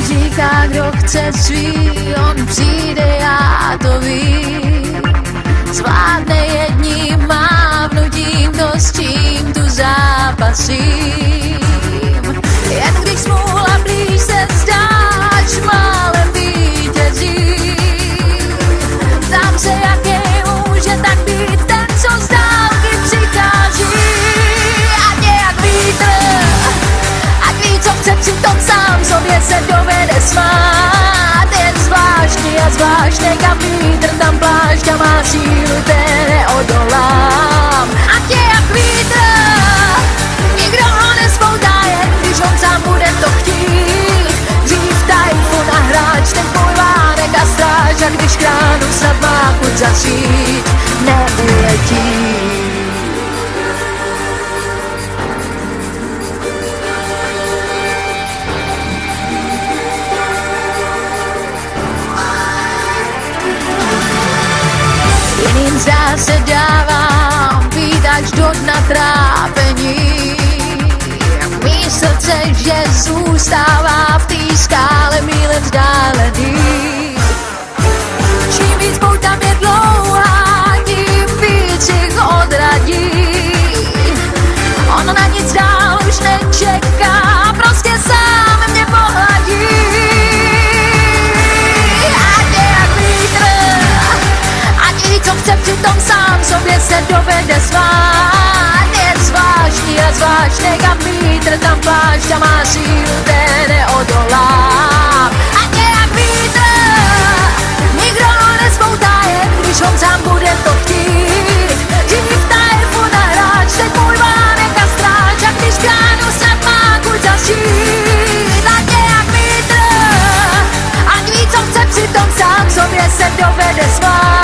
Říká, kdo chce svý, on přijde, já to vím. Zvládne jedním mávnutím to, s čím tu zápasím. Jen když smůla blíž se zdáš, málem vítězí. Ptám se, jaký může tak být ten, co z dálky přichází. A nějak vítr, ať ví, co chce, přitom sám sobě se dovede smát. Je zvláštní a zvláštní, kam vítr, tam plášť a má sílu, té neodolám. A tě jak vítr, nikdo ho nespoutá, jen když on sám bude to chtít. Dřív tajfun a hráč, ten můj vánek a stráž, a když kránu snad má chuť začít, neuletí. Jiným zdá se dávám být až do dna trápení. Mý srdce, že zůstává v té skále mílem vzdálený. Čím víc pouta je dlouhá, tím víc jich odradí. On na nic dál už nečeká, prostě sám mě pohladí. Co chce, přitom sám sobě se dovede svát. Je zvláštní a zvláštní, kam vítr, tam plášť a má sílu, té neodolám. A nějak vítr, nikdo ho nespoutá, jen když on sám bude to chtít. Dřív tajfun a hráč, teď můj vánek a stráž, a když kránu snad má chuť začít. A nějak vítr, ať ví, co chce, přitom sám sobě se dovede svát.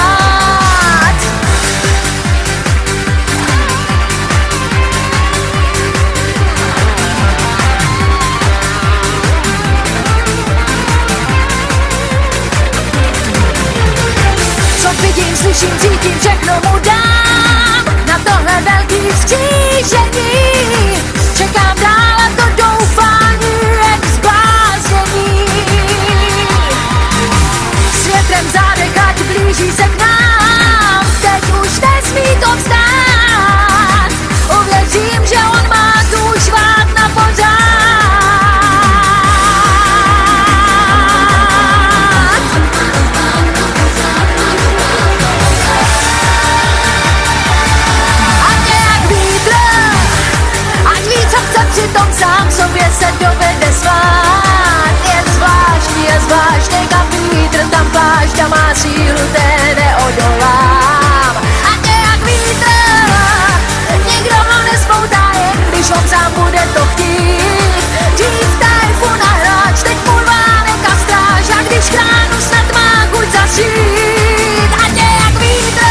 Vidím, slyším, cítím, všechno mu dám. Na tohle velký vzkříšení čekám dál a to doufání jak zbláznění. S větrem v zádech, ať blíží se k nám, teď už nesmí to vzdát. Uvěřím, že on má tu švát na pořád. Přitom sám sobě se dovede svát. Je zvláštní a zvláštní, kam vítr, tam plášť a má sílu, té neodolám. A nějak vítr, nikdo ho nespoutá, jen když on sám bude to chtít. Dřív tajfun a hráč, teď můj vánek a stráž, a když kránu snad má chuť začít. A nějak vítr,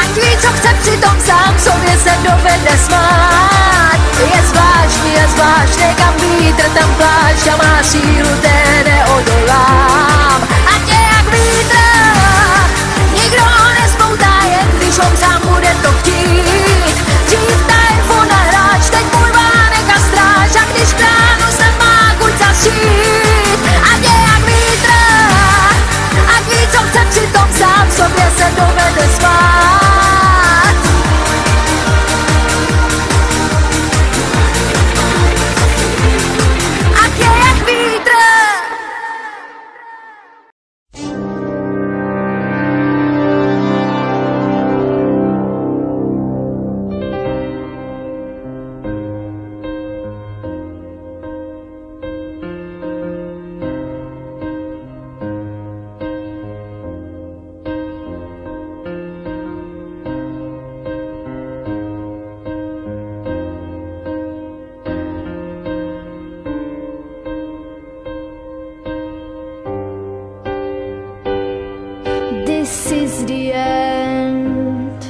ať ví, co chce, přitom sám sobě se dovede smát. Je zvláštní a zvláštní, kam vítr, tam plášť a má sílu, té neodolám. A nějak vítr, nikdo ho nespoutá, jen když on sám bude to chtít. Dřív tajfun a hráč, teď můj vánek a stráž, a když kránu snad má chuť začít. A nějak vítr, ať ví, co chce, přitom sám sobě se dovede svát. This is the end.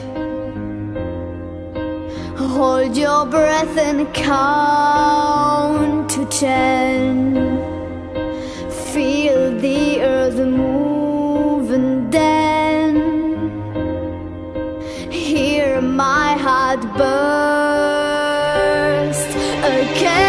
Hold your breath and count to 10. Feel the earth the move, and then hear my heart burst again.